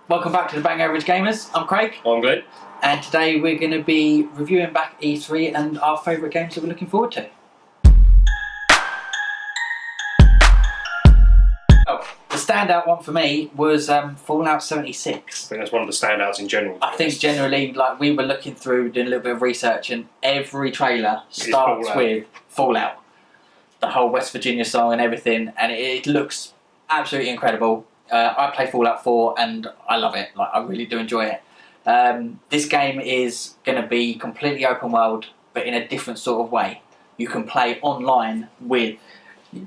Welcome back to the Bang Average Gamers. I'm Craig. I'm good. And today we're going to be reviewing back E3 and our favourite games that we're looking forward to. Oh, the standout one for me was Fallout 76. I think that's one of the standouts in general. I think generally, like, we were looking through, doing a little bit of research, and every trailer starts with Fallout. The whole West Virginia song and everything, and it looks absolutely incredible. I play Fallout 4 and I love it. Like, I really do enjoy it. This game is going to be completely open world, but in a different sort of way. You can play online with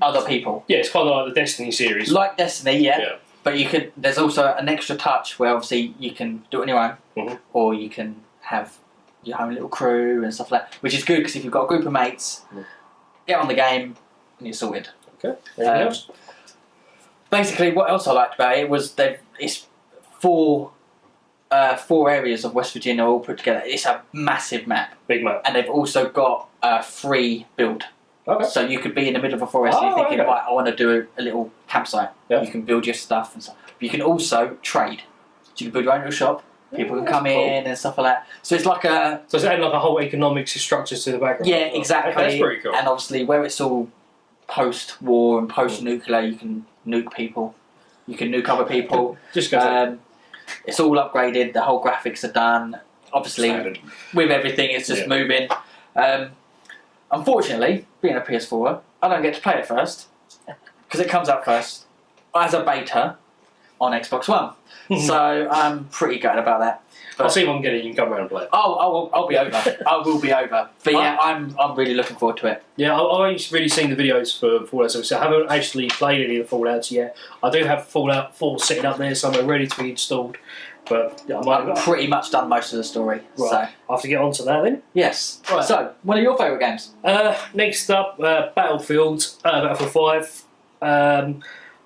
other people. Yeah, it's kind of like the Destiny series. Like Destiny, yeah. But you could. There's also an extra touch where obviously you can do it on your own, or you can have your own little crew and stuff like that, which is good because if you've got a group of mates, get on the game and you're sorted. Okay. Anything else? Basically, what else I liked about it was it's four areas of West Virginia all put together. It's a massive map. Big map. And they've also got a free build. Okay. So you could be in the middle of a forest and you're thinking, right, I want to do a little campsite. Yep. You can build your stuff and stuff. But you can also trade. So you can build your own little shop. People can come in and stuff like that. So it's like a... So it's adding like a whole economics structure to the background. Yeah, exactly. Okay, that's pretty cool. And obviously where it's all post-war and post-nuclear, you can nuke people. You can nuke other people. Just go. It's all upgraded. The whole graphics are done. Obviously, Standard. With everything, it's just moving. Unfortunately, being a PS4, I don't get to play it first because it comes out first as a beta on Xbox One. So I'm pretty gutted about that. But I'll see if I can get it. You can come around and play it. I'll be over. I will be over. But yeah, I'm really looking forward to it. Yeah, I've really seen the videos for Fallout 76. I haven't actually played any of the Fallouts yet. I do have Fallout 4 sitting up there somewhere ready to be installed. But yeah, I've pretty much done most of the story. Right. So I have to get on to that then. Yes. Right. So, one of your favourite games? Next up, Battlefield 5.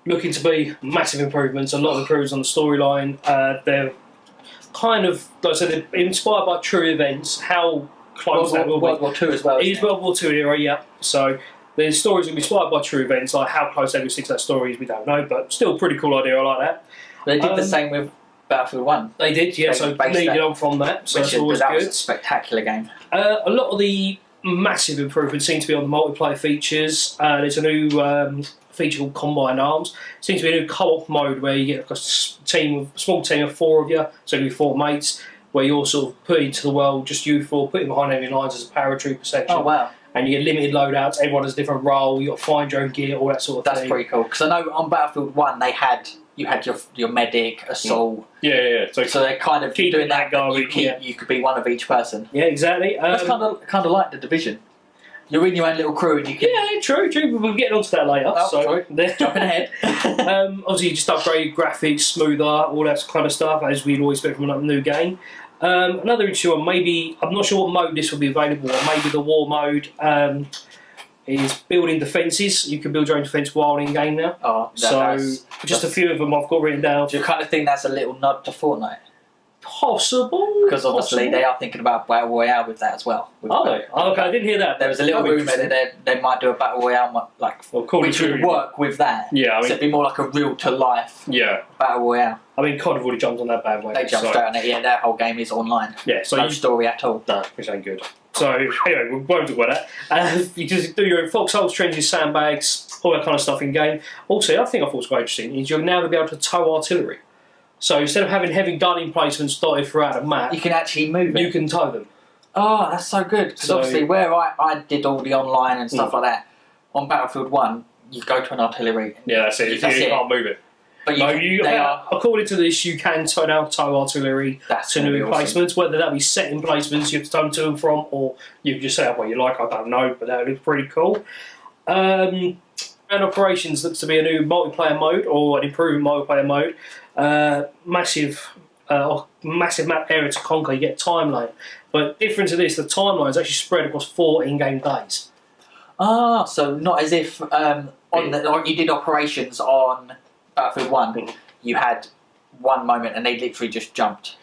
Looking to be massive improvements, a lot of improvements on the storyline. They're kind of, like I said, they're inspired by true events. How close that will be. World War II as well. It is World War II era, yeah. So the stories will be inspired by true events. Like how close they will stick to that story, we don't know, but still a pretty cool idea. I like that. They did the same with Battlefield 1. They did, yeah. So leading on from that, so that's always good. Was a spectacular game. A lot of the massive improvements seem to be on the multiplayer features. There's a new feature called Combined Arms. Seems to be a new co-op mode where you get like a small team of 4 of you, so it'll be 4 mates, where you're sort of put into the world, just you 4, putting behind enemy lines as a paratrooper section. Oh wow. And you get limited loadouts, everyone has a different role, you got to find your own gear, all that sort of thing. That's pretty cool, because I know on Battlefield 1 you had your medic, assault. Yeah. So they're kind of doing that going. You could be one of each person. Yeah, exactly. That's kind of like the Division. You're in your own little crew and you can... Yeah, true. We'll get onto that later. Oh, sorry. Jumping ahead. Obviously, you just upgrade graphics, smoother, all that kind of stuff, as we'd always expect from a new game. Another issue, maybe, I'm not sure what mode this will be available on. Maybe the war mode is building defences. You can build your own defence while in game now. Oh, just a few of them I've got written down. Do you kind of think that's a little nod to Fortnite? Possible. Because obviously they are thinking about Battle Royale with that as well. Are they? Oh, okay, I didn't hear that. There was a little rumour that they might do a Battle Royale which would work with that. Yeah, I mean, so it'd be more like a real-to-life Battle Royale. I mean, COD have already jumped on that bandwagon. They jumped straight on it, yeah. Their whole game is online. Yeah, so no story at all. No, which ain't good. So, anyway, we won't talk about that. You just do your own foxholes, trenches, sandbags, all that kind of stuff in game. Also, I think I thought was quite interesting is you're now going to be able to tow artillery. So instead of having heavy gun emplacements dotted throughout the map, you can actually move it. You can tow them. Oh, that's so good. Because obviously where I did all the online and stuff like that, on Battlefield 1, you go to an artillery. Yeah, that's it. You can't move it. But according to this, you can tow artillery to new emplacements, whether that be set emplacements you have to tow them to and from, or you can just set up what you like, I don't know, but that looks pretty cool. And Operations looks to be a new multiplayer mode, or an improved multiplayer mode. Massive map area to conquer, you get timeline. But different to this, the timeline is actually spread across 4 in-game days. Ah, so not as if you did Operations on Battlefield 1, you had one moment and they literally just jumped.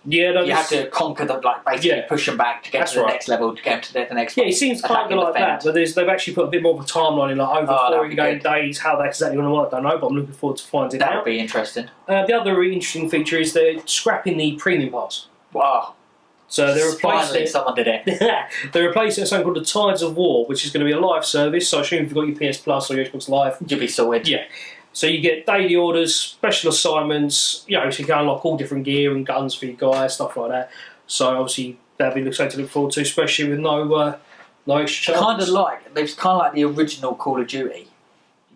Yeah, no, you have to conquer them, like basically push them back to get to the next level, to get to the next. Yeah, it seems kind of like that, but they've actually put a bit more of a timeline in, like over 4 game days. How that's exactly going to work, I don't know, but I'm looking forward to finding out. That would be interesting. The other interesting feature is they're scrapping the premium pass. Wow. So they're replacing Finally, someone did it. They're replacing something called the Tides of War, which is going to be a live service. So I assume if you've got your PS Plus or your Xbox Live, you'll be sorted. Yeah. So you get daily orders, special assignments, so you can unlock all different gear and guns for your guys, stuff like that. So obviously that'll be something to look forward to, especially with no extra charges. It's kind of like the original Call of Duty.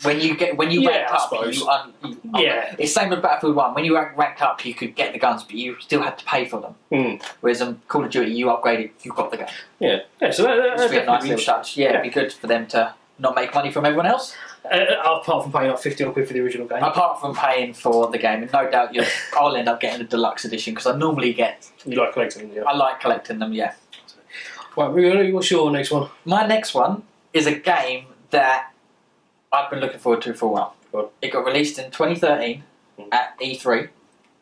When you ranked up, it's same with Battlefield 1. When you ranked up, you could get the guns, but you still had to pay for them. Whereas in Call of Duty, you upgraded, you got the gun. Yeah. So that's be a nice little touch. Yeah, it'd be good for them to not make money from everyone else. Apart from paying like £50 for the original game. Apart from paying for the game, and no doubt I'll end up getting the deluxe edition because I normally get. You like collecting them, yeah? I like collecting them, yeah. Right, what's your next one? My next one is a game that I've been looking forward to for a while. Good. It got released in 2013 at E3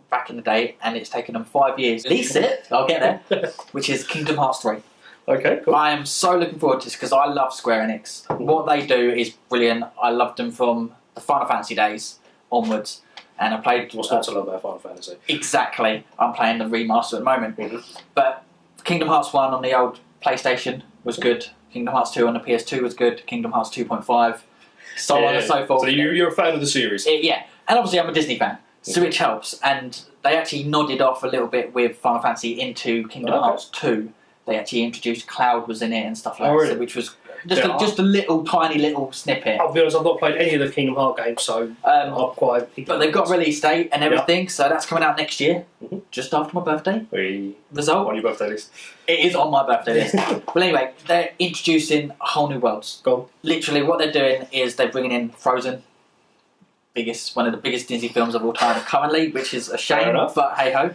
back in the day, and it's taken them 5 years to release it. I'll get there. Which is Kingdom Hearts 3. Okay, cool. I am so looking forward to this because I love Square Enix. What they do is brilliant. I loved them from the Final Fantasy days onwards, and I played. What's not to love about Final Fantasy? Exactly. I'm playing the remaster at the moment, but Kingdom Hearts 1 on the old PlayStation was good. Kingdom Hearts 2 on the PS2 was good. Kingdom Hearts 2.5, so on and so forth. So you're a fan of the series? Yeah, and obviously I'm a Disney fan, so which helps. And they actually nodded off a little bit with Final Fantasy into Kingdom Hearts 2. They actually introduced Cloud was in it and stuff like that, so, which was just a little tiny little snippet. I'll be honest, I've not played any of the Kingdom Hearts games, so I'm quite. But they've got release date and everything, so that's coming out next year, just after my birthday. Result on your birthday list. It is on my birthday list. Well, anyway, they're introducing whole new worlds. Go on. Literally, what they're doing is they're bringing in Frozen, one of the biggest Disney films of all time currently, which is a shame, but hey ho.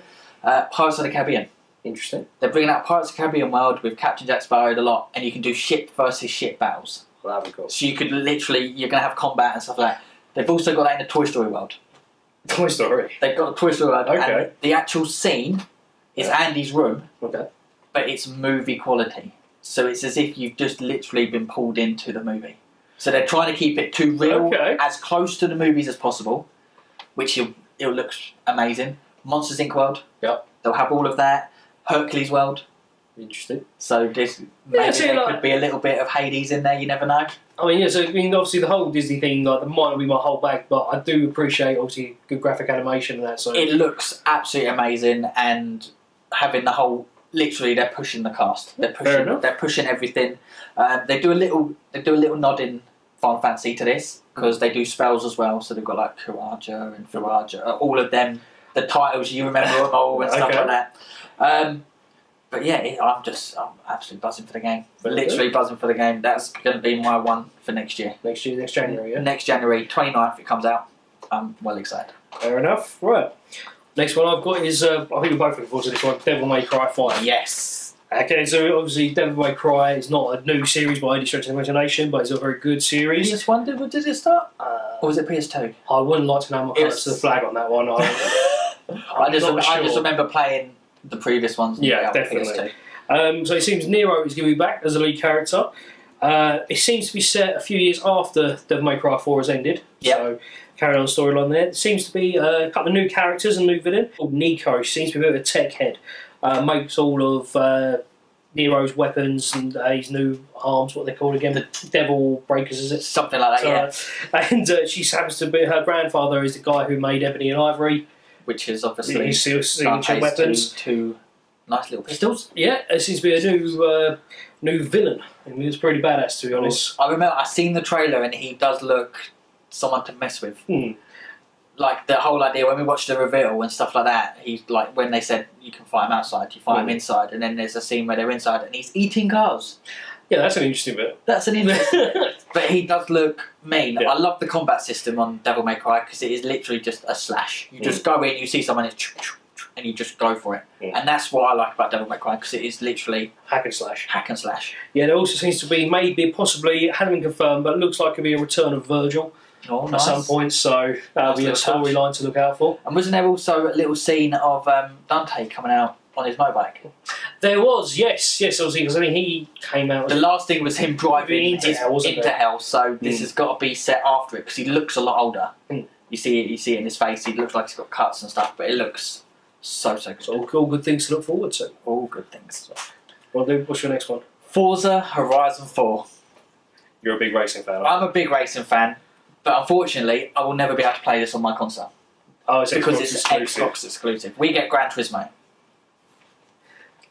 Pirates of the Caribbean. Interesting. They're bringing out Pirates of the Caribbean world with Captain Jack Sparrow a lot, and you can do ship versus ship battles. Well, that'd be cool. So you could literally, you're going to have combat and stuff like that. They've also got that in the Toy Story world. Toy Story? They've got the Toy Story world, okay. And the actual scene is Andy's room, okay, but it's movie quality. So it's as if you've just literally been pulled into the movie. So they're trying to keep it too real, as close to the movies as possible, which it looks amazing. Monsters Inc. world, they'll have all of that. Hercules world. Interesting. So there could be a little bit of Hades in there, you never know. I mean, obviously the whole Disney thing, that might not be my whole bag, but I do appreciate, obviously, good graphic animation and that. So it looks absolutely amazing, and having the whole, literally, they're pushing the cast. They're pushing everything. They do a little nod in Final Fantasy to this, because they do spells as well, so they've got like Karaja and Faraja, all of them, the titles, you remember them all and stuff like that. But yeah, I'm absolutely buzzing for the game. Literally buzzing for the game. That's going to be my one for next year. Next January, yeah? Next January, 29th it comes out. I'm well excited. Fair enough. Right. Next one I've got is, I think we're both looking forward to this one, Devil May Cry 5. Yes. Okay, so obviously Devil May Cry is not a new series by any stretch of the imagination, but it's a very good series. PS1, did it start? Or was it PS2? I wouldn't like to know my colours to the flag on that one. I just remember playing the previous ones. Yeah, definitely. So it seems Nero is going to be back as a lead character. It seems to be set a few years after Devil May Cry 4 has ended. Yep. So carrying on the storyline there. There seems to be a couple of new characters and a new villain called Nico. She seems to be a bit of a tech head. Makes all of Nero's weapons and his new arms, what they call again, the Devil Breakers, is it? Something like that, yeah. And she happens to be, her grandfather is the guy who made Ebony and Ivory, which is obviously his signature weapons. Two nice little pistols. Yeah, it seems to be a new villain. I mean, it's pretty badass, to be honest. I remember I seen the trailer and he does look someone to mess with. Like the whole idea when we watched the reveal and stuff like that, he's like, when they said you can fight him outside, you fight him inside, and then there's a scene where they're inside and he's eating cars. Yeah, that's an interesting bit. But he does look mean. Yeah. I love the combat system on Devil May Cry because it is literally just a slash. You just go in, you see someone, and you just go for it. And that's what I like about Devil May Cry, because it is literally hack and slash. Yeah, there also seems to be, maybe, possibly, hadn't been confirmed, but it looks like it'll be a return of Virgil. at some point, so that'll be a storyline to look out for. And wasn't there also a little scene of Dante coming out on his motorbike? There was, yes, obviously, because I mean, he came out... The last thing was him driving into hell, so this has got to be set after it, because he looks a lot older. You see it in his face, he looks like he's got cuts and stuff, but it looks so good. So all good things to look forward to. All good things. What's your next one? Forza Horizon 4. You're a big racing fan, I'm a big racing fan, but unfortunately, I will never be able to play this on my console. Oh, it's because it's Xbox exclusive. We get Gran Turismo.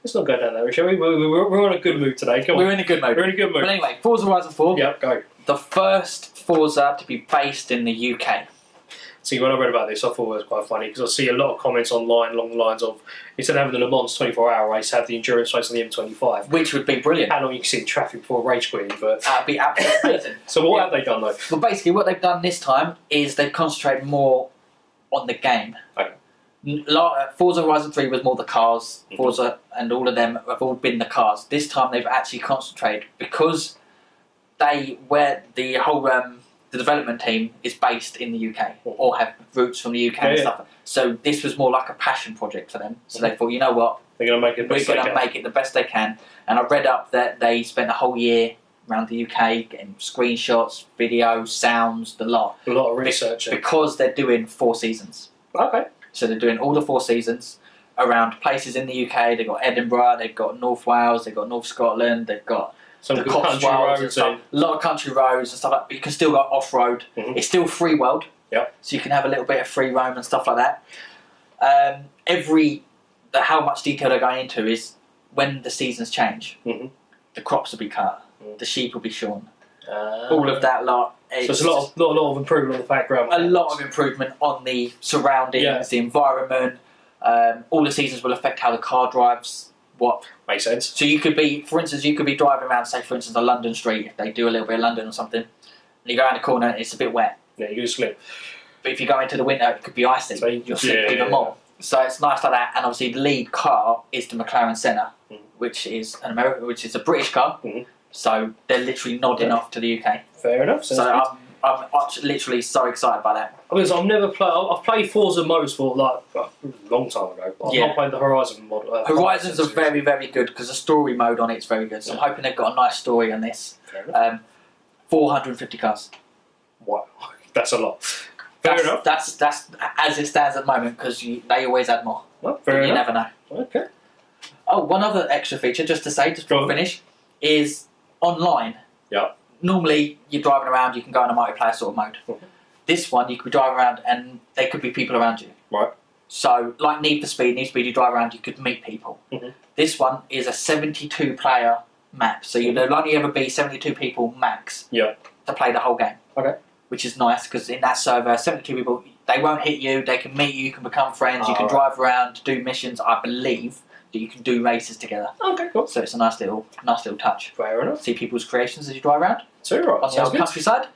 Let's not go down there, shall we? We're on a good mood today. Come on. We're in a good mood. But anyway, Forza Horizon 4. Yep, go. The first Forza to be based in the UK. See, when I read about this, I thought it was quite funny because I see a lot of comments online along the lines of, instead of having the Le Mans 24-hour race, have the endurance race on the M25. Which would be brilliant. How long you can see the traffic before rage quitting, but... That'd be absolutely amazing. So what have they done, though? Well, basically, what they've done this time is they've concentrated more on the game. Okay. Forza Horizon 3 was more the cars. Forza and all of them have all been the cars. This time they've actually concentrated because the whole the development team is based in the UK or have roots from the UK and stuff. So this was more like a passion project for them. So they thought, you know what, we're going to make it the best they can. And I read up that they spent a whole year around the UK getting screenshots, videos, sounds, the lot. A lot of research. Because they're doing 4 seasons. Okay. So they're doing all the 4 seasons around places in the UK. They've got Edinburgh, they've got North Wales, they've got North Scotland, they've got some good country roads. A lot of country roads and stuff like that. But you can still go off-road. It's still free world. Yep. So you can have a little bit of free roam and stuff like that. How much detail they're going into is when the seasons change. The crops will be cut. The sheep will be shorn. All of that lot. So it's a lot of improvement on the background. A lot of improvement on the surroundings, the environment. All the seasons will affect how the car drives. What makes sense. So you could be, for instance, driving around, say, for instance, a London street. If they do a little bit of London or something, and you go around the corner, it's a bit wet. Yeah, you slip. But if you go into the winter, it could be icy. So you'll slip even more. So it's nice like that. And obviously, the lead car is the McLaren Senna, which is a British car. So they're literally nodding off to the UK. Fair enough. So I'm literally so excited by that. Because I've played Forza Motorsport like a long time ago. But I've not played the Horizon model. Horizons are very, very good because the story mode on it's very good. So I'm hoping they've got a nice story on this. 450 cars. Wow, that's a lot. Fair enough. That's as it stands at the moment because they always add more. Well, fair enough. You never know. Okay. Oh, one other extra feature, just to say, just before we finish, is online. Yeah. Normally, you're driving around, you can go in a multiplayer sort of mode. This one, you could drive around and there could be people around you. Right. So, like Need for Speed, you drive around, you could meet people. This one is a 72-player map, so there'll only ever be 72 people max to play the whole game. Okay. Which is nice, because in that server, 72 people, they won't hit you, they can meet you, you can become friends, you can drive around, do missions, I believe. That you can do races together. Okay, cool. So it's a nice little touch. Fair enough. See people's creations as you drive around. So right. On the old countryside.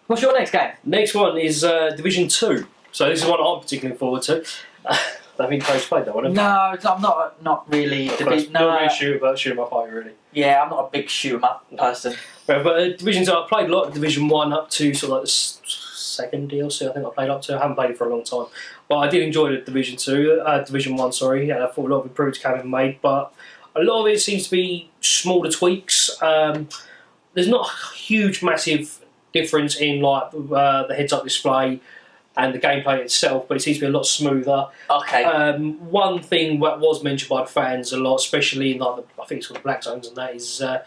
What's your next game? Next one is Division 2. So this is one I'm particularly forward to. I think Coach played that one. No, I'm not really. Not really shoot 'em up, are you really? Yeah, I'm not a big shoot 'em up person. But Division 2, I played a lot of Division 1 up to sort of like the second DLC. I think I played up to. I haven't played it for a long time. But I did enjoy the Division 1, sorry, and I thought a lot of improvements have been made, but a lot of it seems to be smaller tweaks. There's not a huge, massive difference in like the heads-up display and the gameplay itself, but it seems to be a lot smoother. Okay. One thing that was mentioned by the fans a lot, especially in like I think it's called Black Zones, and that is a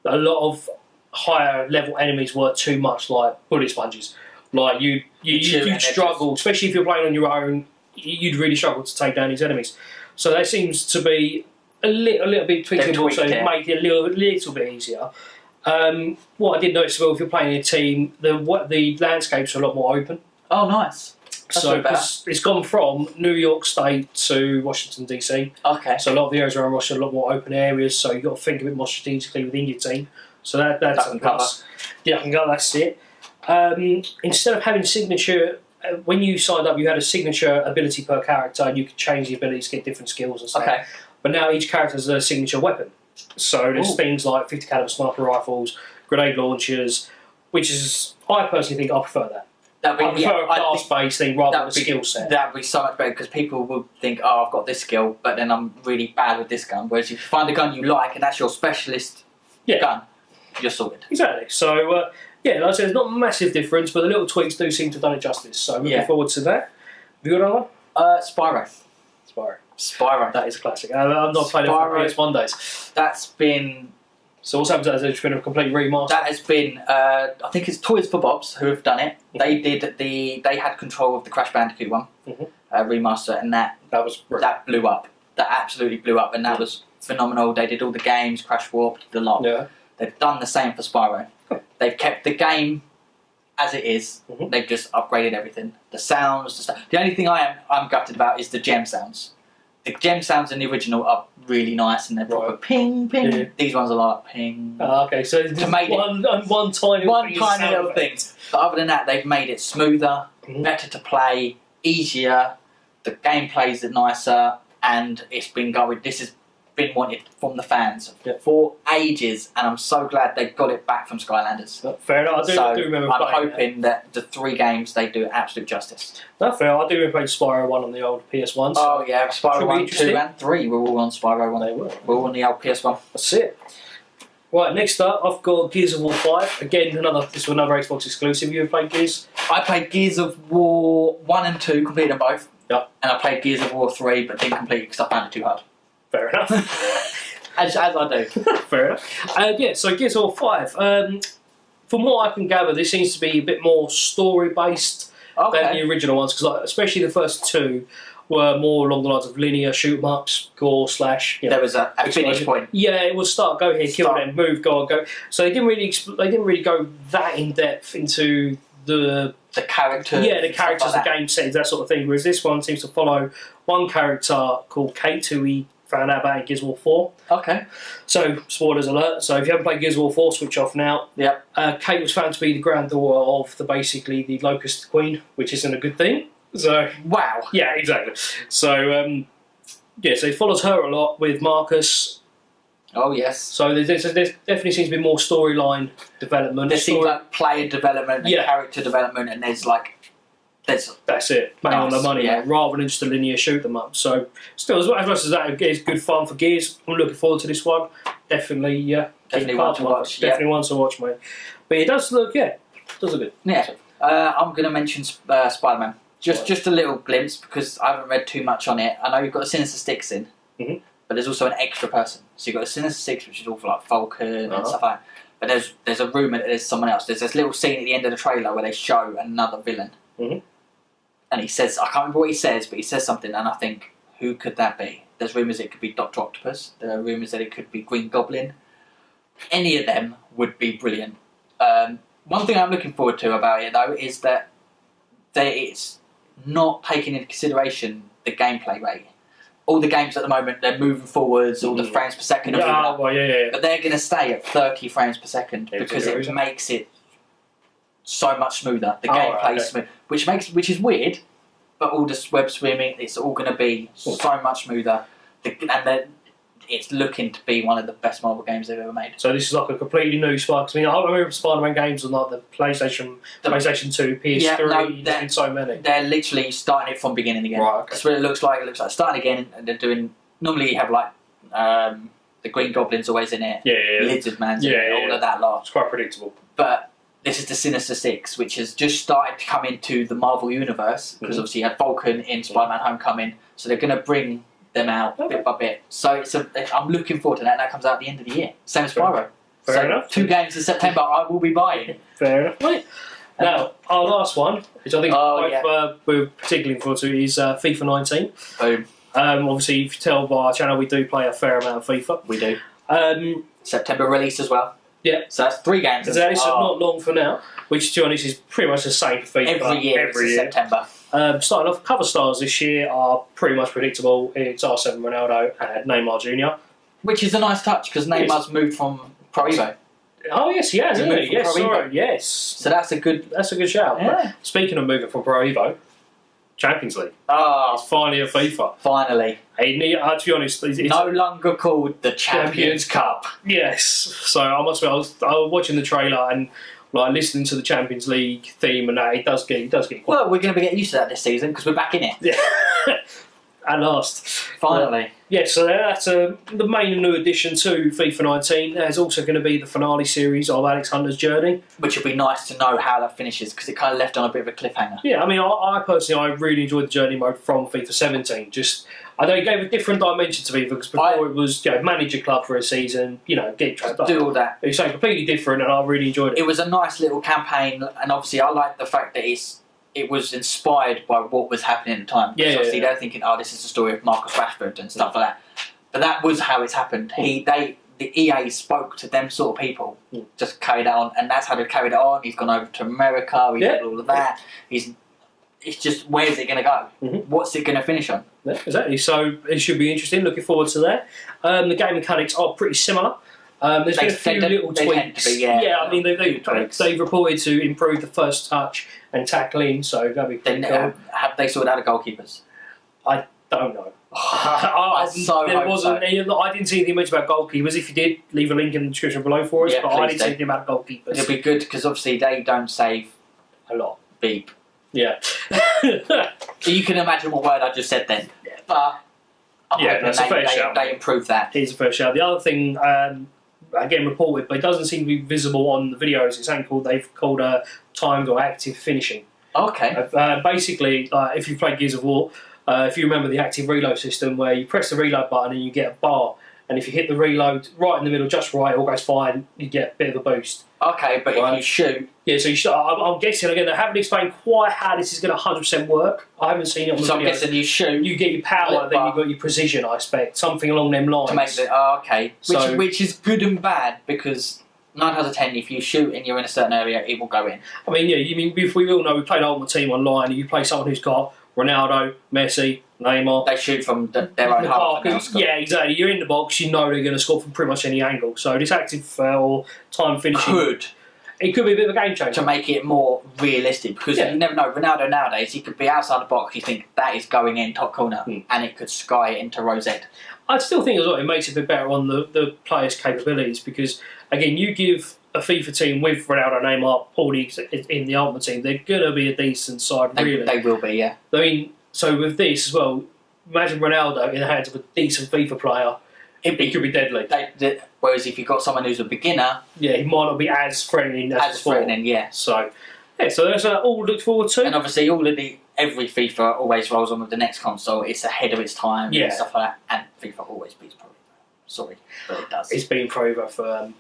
lot of higher level enemies were too much like bullet sponges. Like you'd struggle, especially if you're playing on your own. You'd really struggle to take down these enemies. So that seems to be a little bit tweakable, so make it a little bit easier. What I did notice as well, if you're playing a team, the landscapes are a lot more open. Oh, nice. So it's gone from New York State to Washington DC. Okay. So a lot of the areas around Washington are a lot more open areas. So you've got to think a bit more strategically within your team. So that's a plus. Yeah, I can go. That's it. Instead of having signature, when you signed up, you had a signature ability per character, and you could change the abilities to get different skills and stuff. Okay. But now each character has a signature weapon. So there's things like 50 caliber sniper rifles, grenade launchers, which is, I personally think I prefer that. I prefer a class-based thing rather than a skill set. That would be so much better because people will think, oh, I've got this skill, but then I'm really bad with this gun. Whereas if you find a gun you like and that's your specialist gun, you're sorted. Exactly. So, like I said, there's not a massive difference, but the little tweaks do seem to have done it justice. So, looking forward to that. Have you got another one? Spyro. That is a classic. I've not played it for PS1 days. That's been... So what's happened to that? It's been a complete remaster. That has been, I think it's Toys for Bobs who have done it. They had control of the Crash Bandicoot one, remaster, and that blew up. That absolutely blew up, and that was phenomenal. They did all the games, Crash Warped, the lot. Yeah. They've done the same for Spyro. They've kept the game as it is. They've just upgraded everything. The sounds, the stuff. The only thing I'm gutted about is the gem sounds. The gem sounds in the original are really nice and they're proper ping, ping. Yeah. These ones are like ping. Okay, so one tiny little thing. But other than that, they've made it smoother, better to play, easier. The gameplay's nicer, and it's been going. This has been wanted from the fans for ages, and I'm so glad they got it back from Skylanders. Fair enough. I do remember. I'm hoping that the 3 games they do absolute justice. That's fair. I do remember playing Spyro 1 on the old PS1. Oh yeah, Spyro 1, 2 and 3 were all on Spyro 1. They were all on the old PS1. That's it. Right, next up I've got Gears of War 5. Again, this was another Xbox exclusive. You ever played Gears? I played Gears of War 1 and 2, completed them both. Yep. And I played Gears of War 3 but didn't complete it because I found it too hard. Fair enough. as I do. Fair enough. So Gears of War 5. From what I can gather, this seems to be a bit more story-based than the original ones, because especially the first 2 were more along the lines of linear shoot-em-ups, gore / there was a finish point. Yeah, it was go here, kill them, move, go, go. So they didn't really go that in depth into the characters. Yeah, the characters, the game settings, that sort of thing. Whereas this one seems to follow one character called Kate, who we found out about in Gears of War 4. Okay. So, spoilers alert. So, if you haven't played Gears of War 4, switch off now. Yep. Kate was found to be the granddaughter of the Locust Queen, which isn't a good thing. So, wow. Yeah, exactly. So, so it follows her a lot with Marcus. Oh, yes. So, there definitely seems to be more storyline development. There seems like player development and character development, and that's it, bang on the money, rather than just a linear shoot them up. So, still, as much as that is good fun for Gears, I'm looking forward to this one. Definitely one to watch. Definitely one to watch, mate. But it does look, good. Yeah. I'm going to mention Spider-Man. Just a little glimpse, because I haven't read too much on it. I know you've got the Sinister Six in, but there's also an extra person. So you've got the Sinister Six, which is all for like Falcon and stuff like that. But there's a rumour that there's someone else. There's this little scene at the end of the trailer where they show another villain. And he says, I can't remember what he says, but he says something, and I think, who could that be? There's rumours it could be Dr. Octopus. There are rumours that it could be Green Goblin. Any of them would be brilliant. One thing I'm looking forward to about it, though, is that it's not taking into consideration the gameplay rate. All the games at the moment, they're moving forwards, all the frames per second are moving up. But they're going to stay at 30 frames per second because it makes it so much smoother. The gameplay is smooth, which is weird, but all this web streaming, it's all going to be so much smoother. It's looking to be one of the best Marvel games they've ever made. So this is like a completely new spark. I mean, I remember Spider-Man games on like the PlayStation 2, PS3. There's been so many. They're literally starting it from beginning again. Right, okay. That's what it looks like. It looks like starting again, and they're doing. Normally, you have like the Green Goblin's always in it. Lizard Man's in it. All of that lot. It's quite predictable. But this is the Sinister Six, which has just started to come into the Marvel universe, because obviously you had Falcon in Spider-Man Homecoming, so they're going to bring them out bit by bit. So I'm looking forward to that, and that comes out at the end of the year. Same as Spyro. Fair enough. 2 games in September I will be buying. Fair enough. Right. Now, our last one, which I think we're particularly looking forward to, is FIFA 19. Boom. Obviously, if you tell by our channel, we do play a fair amount of FIFA. We do. September release as well. Yeah. So that's 3 games. Exactly, so not long for now, which, to be honest, is pretty much the same for FIFA. Every year. September. Starting off, cover stars this year are pretty much predictable. It's R7 Ronaldo and Neymar Jr. Which is a nice touch, because Neymar's moved from Pro Evo. Oh yes, he has, hasn't he? Yes, sorry, yes. So that's a good shout. Yeah. Speaking of moving from Pro Evo, Champions League. Oh, it's finally a FIFA. Finally. To be honest, it's no longer called the Champions Cup. Yes. So I must admit, I was watching the trailer, and like listening to the Champions League theme and that, it does get quite. Well, we're going to be getting used to that this season because we're back in it. Yeah. At last. Finally. Yeah, so that's the main new addition to FIFA 19. There's also going to be the finale series of Alex Hunter's journey. Which would be nice to know how that finishes, because it kind of left on a bit of a cliffhanger. Yeah, I mean, I personally, I really enjoyed the journey mode from FIFA 17. Just, I know it gave a different dimension to FIFA, because before it was, manage a club for a season, get trapped up. Do all that. It was something completely different, and I really enjoyed it. It was a nice little campaign, and obviously I like the fact that it was inspired by what was happening at the time. Yeah, obviously they're thinking, this is the story of Marcus Rashford and stuff like that. But that was how it's happened. The EA spoke to them sort of people, just carried it on, and that's how they carried it on. He's gone over to America, he did all of that. It's just, where's it going to go? Mm-hmm. What's it going to finish on? Yeah, exactly. So it should be interesting. Looking forward to that. The game mechanics are pretty similar. There's been a few little tweaks. I mean, they've reported to improve the first touch and tackling, so that'd be pretty cool. Have they sorted out the goalkeepers? I don't know. I didn't see anything much about goalkeepers. If you did, leave a link in the description below for us. But I didn't see anything about goalkeepers. It'd be good because obviously they don't save a lot. Beep. Yeah. You can imagine what word I just said then. Yeah. But that's a fair shout. They improved that. It is a fair shout. The other thing, again reported, but it doesn't seem to be visible on the videos. It's something they've called timed or active finishing. Okay. Basically, if you've played Gears of War. If you remember the active reload system where you press the reload button and you get a bar, and if you hit the reload right in the middle, just right, it all goes fine, you get a bit of a boost. Okay, but if you shoot... Yeah, so you shoot, I'm guessing, again, they haven't explained quite how this is going to 100% work. I haven't seen it on the video. So I'm guessing you shoot... You get your power, then you've got your precision, I expect. Something along them lines. To make it... okay. Which is good and bad, because 9 out of 10, if you shoot and you're in a certain area, it will go in. I mean, if we all know, we played Ultimate Team online, and you play someone who's got Ronaldo, Messi, Neymar. They shoot from their own half. Yeah, exactly. You're in the box, you know they're going to score from pretty much any angle. So this active or time finishing... It could be a bit of a game changer. To make it more realistic, because you never know. Ronaldo nowadays, he could be outside the box, you think that is going in top corner, and it could sky it into rosette. I still think as well it makes it a bit better on the players' capabilities, because, again, you give a FIFA team with Ronaldo, Neymar, all in the Ultimate Team, they're going to be a decent side, really. They will be, yeah. I mean, so with this as well, imagine Ronaldo in the hands of a decent FIFA player. It could be deadly. Whereas if you've got someone who's a beginner... Yeah, he might not be as threatening as before. Threatening, yeah. So that's all to look forward to. And obviously every FIFA always rolls on with the next console. It's ahead of its time and stuff like that. And FIFA always beats Pro Evo. Sorry, but it does. It's been Pro Evo for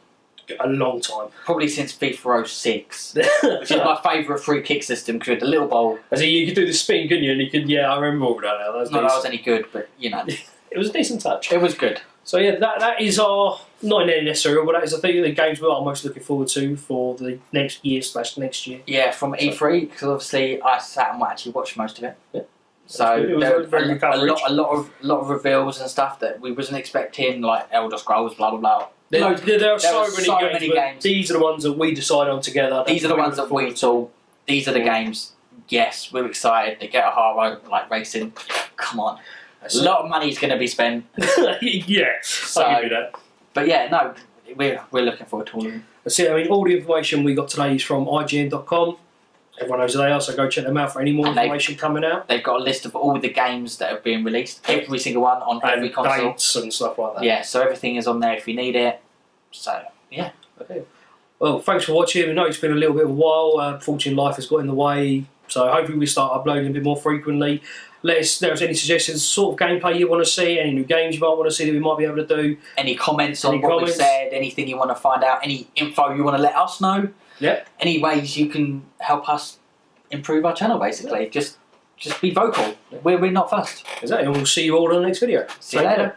a long time. Probably since FIFA 06, which is my favourite free kick system, because you had the little ball. I see, you could do the spin, couldn't you? And you could, I remember all that now. Not that I was any good, but it was a decent touch. It was good. So that is our, not necessarily, but that is, I think, the games we are most looking forward to for the next year/next year. Yeah, from E3, because obviously I sat and actually watched most of it. Yeah. So there were a lot of reveals and stuff that we wasn't expecting, like Elder Scrolls, blah blah blah. There are so many games. These are the ones that we decided on together. These are the ones that we thought. These are the games. Yes, we're excited to get a heart like racing. Come on. A lot of money is going to be spent. Yeah, so, I'll give you that. But yeah, no, we're looking forward to all of them. I mean, all the information we got today is from IGN.com. Everyone knows who they are, so go check them out for any more information coming out. They've got a list of all the games that have been released, every single one on every console. Dates and stuff like that. Yeah, so everything is on there if you need it. So, yeah. Okay. Well, thanks for watching. I know it's been a little bit of a while. Unfortunately, life has got in the way. So hopefully we start uploading a bit more frequently. Let us know if there's any suggestions, sort of gameplay you want to see, any new games you might want to see that we might be able to do. Any comments on what we've said, anything you want to find out, any info you want to let us know. Yeah. Any ways you can help us improve our channel, basically. Just be vocal. We're not fussed. Exactly. And we'll see you all in the next video. See you later.